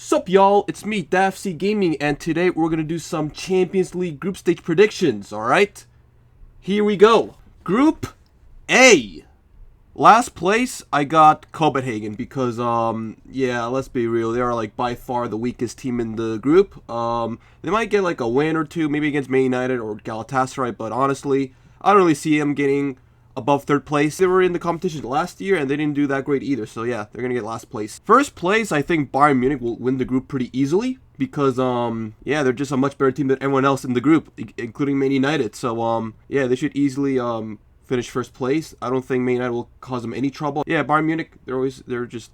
Sup y'all, it's me, DaFC Gaming, and today we're gonna do some Champions League group stage predictions, alright? Here we go. Group A. Last place, I got Copenhagen because, yeah, let's be real, they are like by far the weakest team in the group. They might get like a win or two, maybe against Man United or Galatasaray, but honestly, I don't really see them getting above third place. They were in the competition last year and they didn't do that great either, so yeah, they're gonna get last place. First place, I think Bayern Munich will win the group pretty easily because yeah, they're just a much better team than everyone else in the group, including Man United. So yeah, they should easily finish first place. I don't think Man United will cause them any trouble. Yeah, Bayern Munich, they're just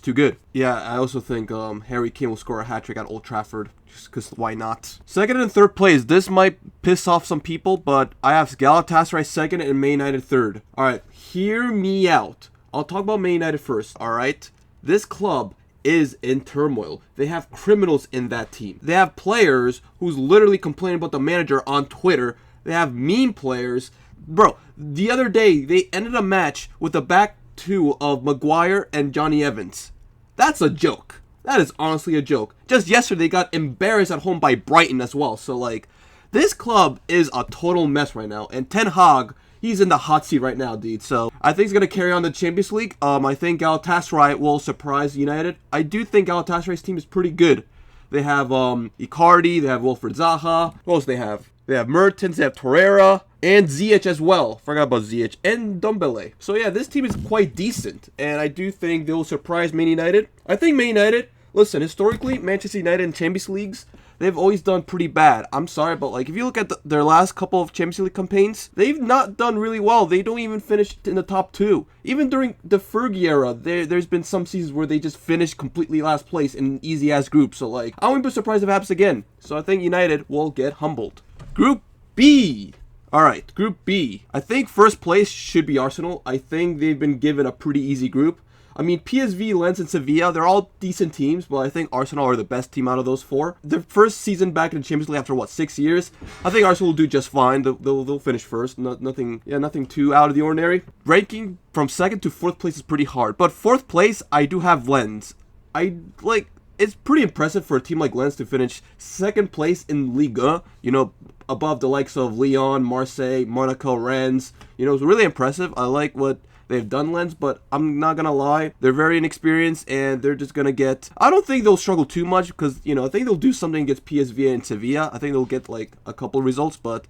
too good. Yeah, I also think Harry Kane will score a hat-trick at Old Trafford, just because why not? Second and third place, this might piss off some people, but I have Galatasaray second and Man United third. Alright, hear me out. I'll talk about Man United first, alright? This club is in turmoil. They have criminals in that team. They have players who's literally complaining about the manager on Twitter. They have meme players. Bro, the other day, they ended a match with the back two of Maguire and Johnny Evans. That's a joke. That is honestly a joke. Just yesterday, they got embarrassed at home by Brighton as well. So, like, this club is a total mess right now. And Ten Hag, he's in the hot seat right now, dude. So, I think he's going to carry on the Champions League. I think Galatasaray will surprise United. I do think Galatasaray's team is pretty good. They have Icardi, they have Wilfried Zaha. What else they have? They have Mertens, they have Torreira, and Ziyech as well. Forgot about Ziyech. And Ndombele. So yeah, this team is quite decent. And I do think they will surprise Man United. I think Man United, listen, historically, Manchester United in Champions Leagues, they've always done pretty bad. I'm sorry, but like if you look at their last couple of Champions League campaigns, they've not done really well. They don't even finish in the top two. Even during the Fergie era, there's been some seasons where they just finished completely last place in an easy-ass group. So like, I wouldn't be surprised if it happens again. So I think United will get humbled. Group B. Alright, Group B. I think first place should be Arsenal. I think they've been given a pretty easy group. I mean, PSV, Lens, and Sevilla, they're all decent teams, but I think Arsenal are the best team out of those four. Their first season back in the Champions League after, what, 6 years? I think Arsenal will do just fine. They'll finish first. Nothing too out of the ordinary. Ranking from second to fourth place is pretty hard, but fourth place, I do have Lens. It's pretty impressive for a team like Lens to finish second place in Liga, you know, above the likes of Lyon, Marseille, Monaco, Rennes. You know, it's really impressive. I like what they've done, Lens, but I'm not going to lie. They're very inexperienced, and they're just going to get... I don't think they'll struggle too much because, you know, I think they'll do something against PSV and Sevilla. I think they'll get, like, a couple results, but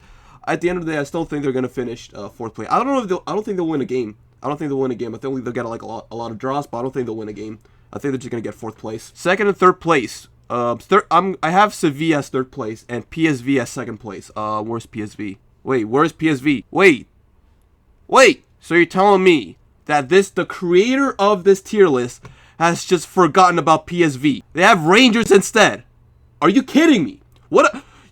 at the end of the day, I still think they're going to finish fourth place. I don't think they'll win a game. I don't think they'll win a game. I think they'll get, like, a lot of draws, but I don't think they'll win a game. I think they're just going to get fourth place. Second and third place. I have Sevilla as third place and PSV as second place. Where's PSV? Wait, where's PSV? Wait. So you're telling me that the creator of this tier list has just forgotten about PSV? They have Rangers instead. Are you kidding me?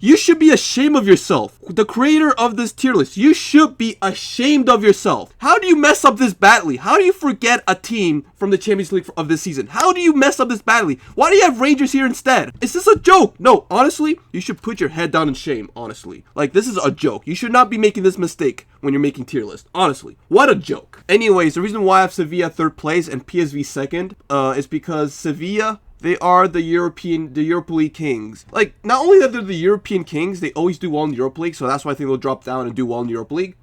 You should be ashamed of yourself. The creator of this tier list, you should be ashamed of yourself. How do you mess up this badly? How do you forget a team from the Champions League of this season? How do you mess up this badly? Why do you have Rangers here instead? Is this a joke? No, honestly, you should put your head down in shame, honestly. Like, this is a joke. You should not be making this mistake when you're making tier list. Honestly, what a joke. Anyways, the reason why I have Sevilla third place and PSV second is because Sevilla... they are the Europa League kings. Like, not only that they're the European kings, they always do well in the Europa League, so that's why I think they'll drop down and do well in the Europa League.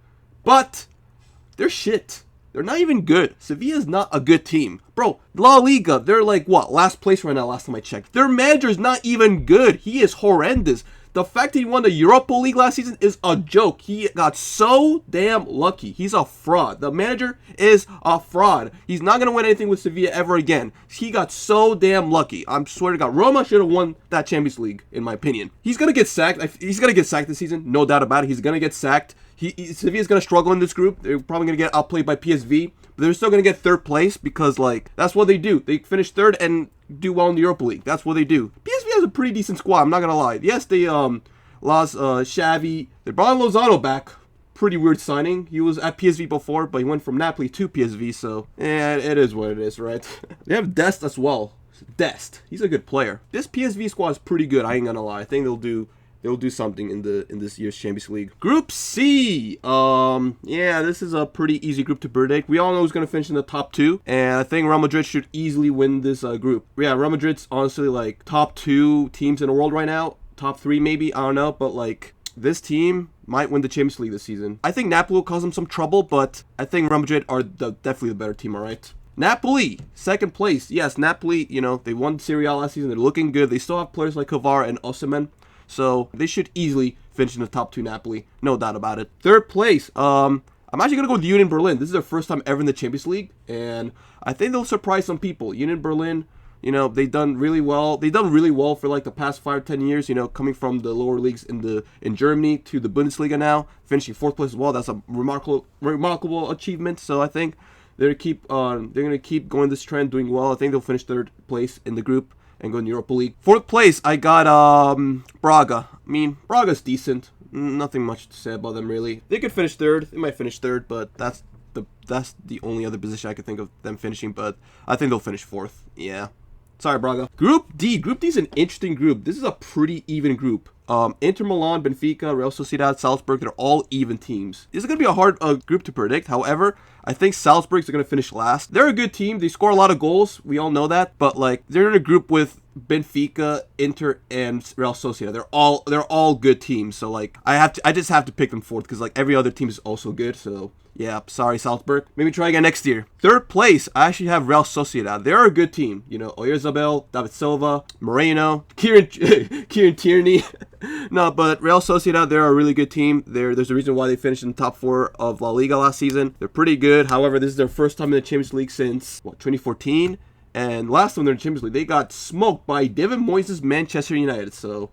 But, they're shit. They're not even good. Sevilla's not a good team. Bro, La Liga, they're like, what, last place right now, last time I checked. Their manager's not even good. He is horrendous. The fact that he won the Europa League last season is a joke. He got so damn lucky. He's a fraud. The manager is a fraud. He's not going to win anything with Sevilla ever again. He got so damn lucky. I swear to God, Roma should have won that Champions League, in my opinion. He's going to get sacked. He's going to get sacked this season. No doubt about it. He's going to get sacked. Sevilla's going to struggle in this group. They're probably going to get outplayed by PSV. But they're still going to get third place because, like, that's what they do. They finish third and do well in the Europa League. That's what they do. PSV has a pretty decent squad. I'm not going to lie. Yes, they lost Xavi. They brought Lozano back. Pretty weird signing. He was at PSV before, but he went from Napoli to PSV, so it is what it is, right? They have Dest as well. Dest. He's a good player. This PSV squad is pretty good, I ain't going to lie. I think they'll do something in this year's Champions League. Group C. Yeah, this is a pretty easy group to predict. We all know who's gonna finish in the top 2, and I think Real Madrid should easily win this group. Yeah, Real Madrid's honestly like top 2 teams in the world right now. Top 3 maybe, I don't know, but like this team might win the Champions League this season. I think Napoli will cause them some trouble, but I think Real Madrid are definitely the better team, alright? Napoli, second place. Yes, Napoli, you know, they won Serie A last season. They're looking good. They still have players like Kvara and Osimhen, so they should easily finish in the top 2, Napoli. No doubt about it. Third place, I'm actually going to go with Union Berlin. This is their first time ever in the Champions League, and I think they'll surprise some people. Union Berlin, you know, they've done really well. They've done really well for like the past 5 or 10 years, you know, coming from the lower leagues in Germany to the Bundesliga now, finishing 4th place as well. That's a remarkable achievement. So I think they're gonna keep going this trend, doing well. I think they'll finish 3rd place in the group and go in the Europa League. 4th place, I got Braga. I mean, Braga's decent. Nothing much to say about them really. They could finish 3rd. They might finish 3rd, but that's the only other position I could think of them finishing. But I think they'll finish 4th. Yeah. Sorry, Braga. Group D. Group D is an interesting group. This is a pretty even group. Inter Milan, Benfica, Real Sociedad, Salzburg, they're all even teams. This is going to be a hard group to predict. However, I think Salzburg's going to finish last. They're a good team. They score a lot of goals. We all know that. But, like, they're in a group with Benfica, Inter, and Real Sociedad. They're all good teams. So, like, I just have to pick them 4th because, like, every other team is also good. So, yeah, sorry, Salzburg. Maybe try again next year. 3rd place, I actually have Real Sociedad. They're a good team. You know, Oyarzabal, David Silva, Moreno, Kieran Tierney. No, but Real Sociedad, they're a really good team. There's a reason why they finished in the top 4 of La Liga last season. They're pretty good. However, this is their first time in the Champions League since, 2014? And last time they're in the Champions League, they got smoked by David Moyes' Manchester United. So,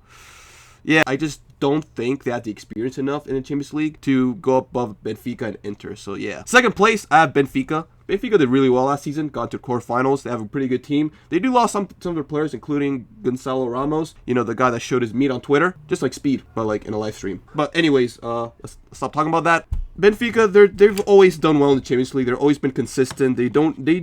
yeah, I just don't think they have the experience enough in the Champions League to go above Benfica and Inter. So, yeah. 2nd place, I have Benfica. Benfica did really well last season, got to quarterfinals. They have a pretty good team. They do lost some of their players, including Gonzalo Ramos, you know, the guy that showed his meat on Twitter, just like Speed, but like in a live stream. But anyways, let's stop talking about that. Benfica, they've always done well in the Champions League. They've always been consistent. They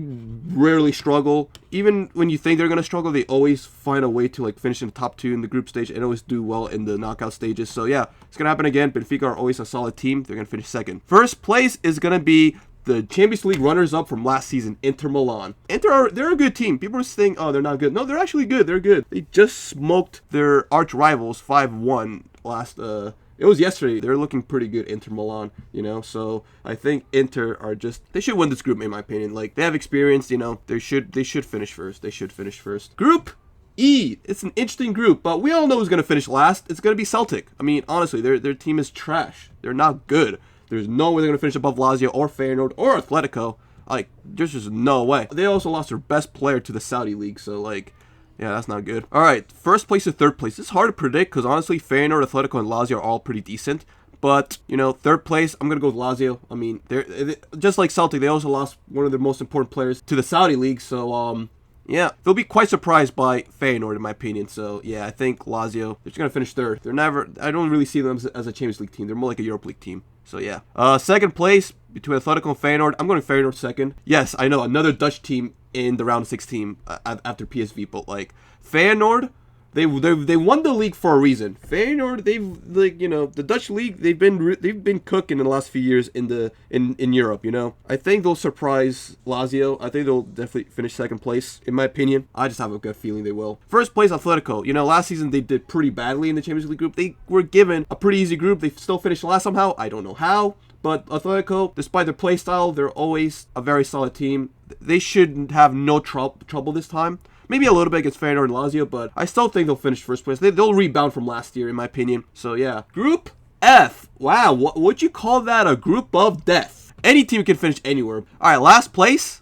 rarely struggle. Even when you think they're gonna struggle, they always find a way to like finish in the top 2 in the group stage and always do well in the knockout stages. So yeah, it's gonna happen again. Benfica are always a solid team. They're gonna finish 2nd. First place is gonna be the Champions League runners-up from last season, Inter Milan. They're a good team. People are saying, oh, they're not good. No, they're actually good. They're good. They just smoked their arch rivals 5-1 last. It was yesterday. They're looking pretty good, Inter Milan, you know. So I think Inter are they should win this group, in my opinion. Like, they have experience, you know. They should finish first. They should finish first. Group E. It's an interesting group, but we all know who's gonna finish last. It's gonna be Celtic. I mean, honestly, their team is trash. They're not good. There's no way they're going to finish above Lazio or Feyenoord or Atletico. Like, there's just no way. They also lost their best player to the Saudi League, so, like, yeah, that's not good. All right, 1st place to 3rd place. It's hard to predict because, honestly, Feyenoord, Atletico, and Lazio are all pretty decent. But, you know, 3rd place, I'm going to go with Lazio. I mean, they're just like Celtic, they also lost one of their most important players to the Saudi League, so, yeah, they'll be quite surprised by Feyenoord, in my opinion. So, yeah, I think Lazio, they're just going to finish 3rd. I don't really see them as a Champions League team. They're more like a Europa League team. So, yeah. 2nd place between Atletico and Feyenoord. I'm going Feyenoord 2nd. Yes, I know, another Dutch team in the round of 16 after PSV. But, like, Feyenoord, they won the league for a reason. Feyenoord, the Dutch league, they've been cooking in the last few years in Europe, you know. I think they'll surprise Lazio. I think they'll definitely finish 2nd place, in my opinion. I just have a good feeling they will. 1st place, Atletico. You know, last season they did pretty badly in the Champions League group. They were given a pretty easy group. They still finished last somehow. I don't know how. But Atletico, despite their play style, they're always a very solid team. They should have no trouble this time. Maybe a little bit against Feyenoord and Lazio, but I still think they'll finish 1st place. They'll rebound from last year, in my opinion. So, yeah. Group F. Wow, what would you call that? A group of death. Any team can finish anywhere. All right, last place,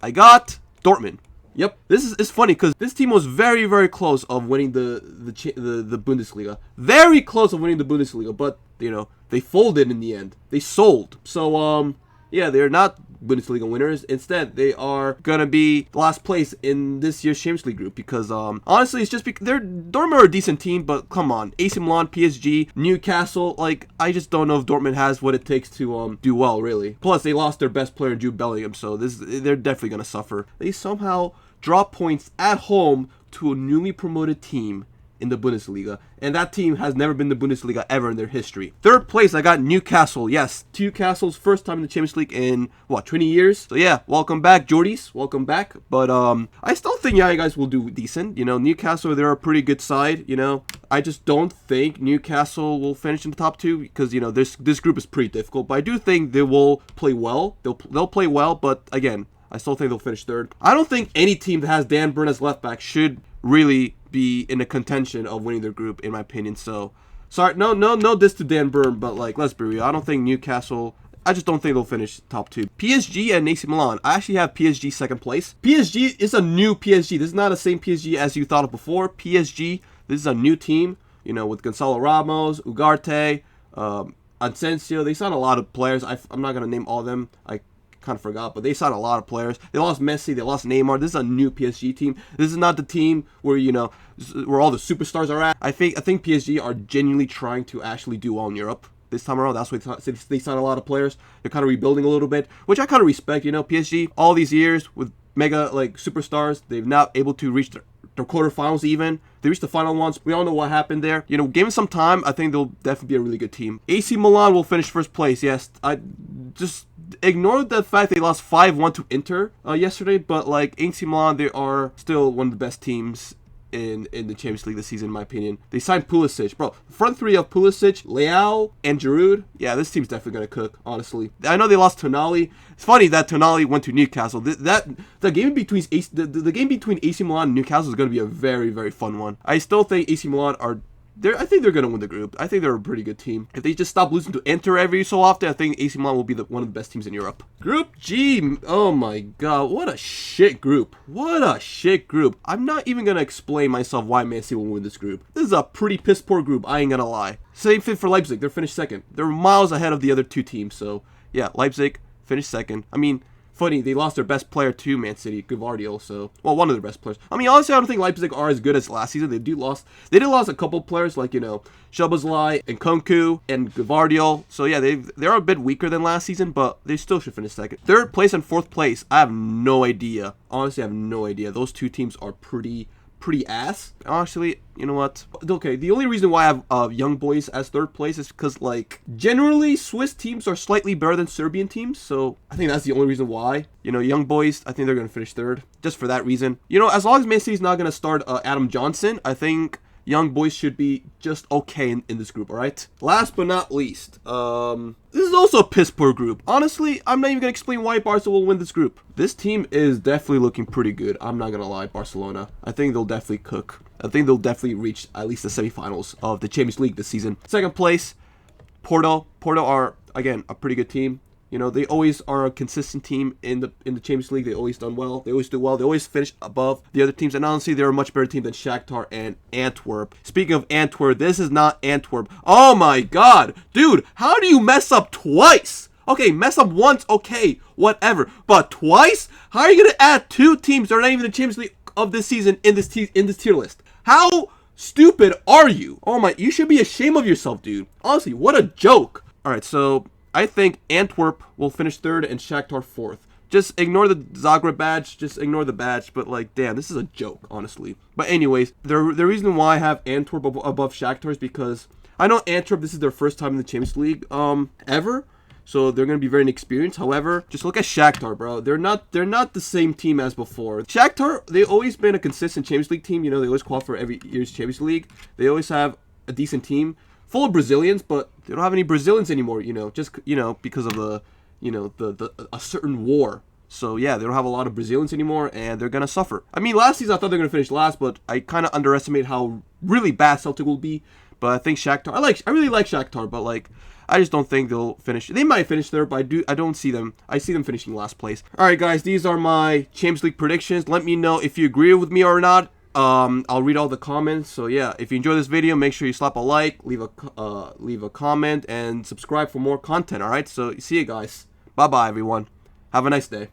I got Dortmund. Yep, it's funny because this team was very, very close of winning the Bundesliga. Very close of winning the Bundesliga, but, you know, they folded in the end. They sold. So, yeah, they're not Bundesliga winners. Instead, they are gonna be last place in this year's Champions League group because, honestly, it's just because Dortmund are a decent team, but come on, AC Milan, PSG, Newcastle, like, I just don't know if Dortmund has what it takes to do well, really. Plus, they lost their best player, Jude Bellingham, so they're definitely gonna suffer. They somehow drop points at home to a newly promoted team in the Bundesliga. And that team has never been in the Bundesliga ever in their history. Third place, I got Newcastle. Yes, Newcastle's first time in the Champions League in, what, 20 years? So yeah, welcome back, Geordies. Welcome back. But I still think, yeah, you guys will do decent. You know, Newcastle, they're a pretty good side, you know. I just don't think Newcastle will finish in the top 2 because, you know, this group is pretty difficult. But I do think they will play well. They'll play well, but again, I still think they'll finish 3rd. I don't think any team that has Dan Burn as left back should really be in a contention of winning their group, in my opinion. So, sorry, no diss to Dan Burn, but like, let's be real. I don't think Newcastle. I just don't think they'll finish top 2. PSG and AC Milan. I actually have PSG 2nd place. PSG is a new PSG. This is not the same PSG as you thought of before. PSG, this is a new team. You know, with Gonzalo Ramos, Ugarte, Asensio. They signed a lot of players. I'm not gonna name all of them. I kind of forgot, but they signed a lot of players. They lost Messi, they lost Neymar. This is a new PSG team. This is not the team where, you know, where all the superstars are at. I think PSG are genuinely trying to actually do well in Europe this time around. That's why they signed a lot of players. They're kind of rebuilding a little bit, which I kind of respect. You know, PSG all these years with mega like superstars, they've not able to reach their quarterfinals even. They reached the final once. We all know what happened there. You know, given some time, I think they'll definitely be a really good team. AC Milan will finish 1st place. Yes, I just ignore the fact they lost 5-1 to Inter yesterday, but like AC Milan, they are still one of the best teams in the Champions League this season, in my opinion. They signed Pulisic. Bro, front 3 of Pulisic, Leao, and Giroud. Yeah, this team's definitely going to cook, honestly. I know they lost Tonali. It's funny that Tonali went to Newcastle. The game between the game between AC Milan and Newcastle is going to be a very, very fun one. I still think AC Milan are I think they're going to win the group. I think they're a pretty good team. If they just stop losing to Inter every so often, I think AC Milan will be one of the best teams in Europe. Group G. Oh my god. What a shit group. What a shit group. I'm not even going to explain myself why Man City will win this group. This is a pretty piss poor group. I ain't going to lie. Same fit for Leipzig. They're finished 2nd. They're miles ahead of the other 2 teams. So, yeah, Leipzig finished 2nd. I mean, funny, they lost their best player to Man City, Gvardiol, so, well, one of their best players. I mean, honestly, I don't think Leipzig are as good as last season. They did lose a couple players, like, you know, Szoboszlai and Nkunku and Gvardiol. So, yeah, they're a bit weaker than last season, but they still should finish 2nd. 3rd place and 4th place, I have no idea. Honestly, I have no idea. Those 2 teams are pretty ass. Actually, you know what? Okay, the only reason why I have Young Boys as 3rd place is because, like, generally Swiss teams are slightly better than Serbian teams, so I think that's the only reason why. You know, Young Boys, I think they're going to finish 3rd, just for that reason. You know, as long as Man City's not going to start Adam Johnson, I think Young Boys should be just okay in this group, alright? Last but not least, this is also a piss poor group. Honestly, I'm not even going to explain why Barca will win this group. This team is definitely looking pretty good. I'm not going to lie, Barcelona. I think they'll definitely cook. I think they'll definitely reach at least the semifinals of the Champions League this season. 2nd place, Porto. Porto are, again, a pretty good team. You know, they always are a consistent team in the Champions League. They always done well. They always do well. They always finish above the other teams. And honestly, they're a much better team than Shakhtar and Antwerp. Speaking of Antwerp, this is not Antwerp. Oh my god. Dude, how do you mess up twice? Okay, mess up once, okay, whatever. But twice? How are you going to add 2 teams that are not even in the Champions League of this season in this tier list? How stupid are you? Oh my, you should be ashamed of yourself, dude. Honestly, what a joke. Alright, so I think Antwerp will finish 3rd and Shakhtar 4th. Just ignore the Zagreb badge. Just ignore the badge. But, like, damn, this is a joke, honestly. But anyways, the reason why I have Antwerp above Shakhtar is because I know Antwerp, this is their first time in the Champions League ever. So they're going to be very inexperienced. However, just look at Shakhtar, bro. They're not the same team as before. Shakhtar, they've always been a consistent Champions League team. You know, they always qualify for every year's Champions League. They always have a decent team. Full of Brazilians, but they don't have any Brazilians anymore, you know, just, you know, because of the, you know, a certain war. So, yeah, they don't have a lot of Brazilians anymore, and they're going to suffer. I mean, last season I thought they were going to finish last, but I kind of underestimated how really bad Celtic will be. But I think Shakhtar, I really like Shakhtar, but, like, I just don't think they'll finish. They might finish there, but I don't see them. I see them finishing last place. All right, guys, these are my Champions League predictions. Let me know if you agree with me or not. I'll read all the comments. So yeah, if you enjoy this video, make sure you slap a like, leave a comment, and subscribe for more content. All right. So see you guys. Bye bye, everyone. Have a nice day.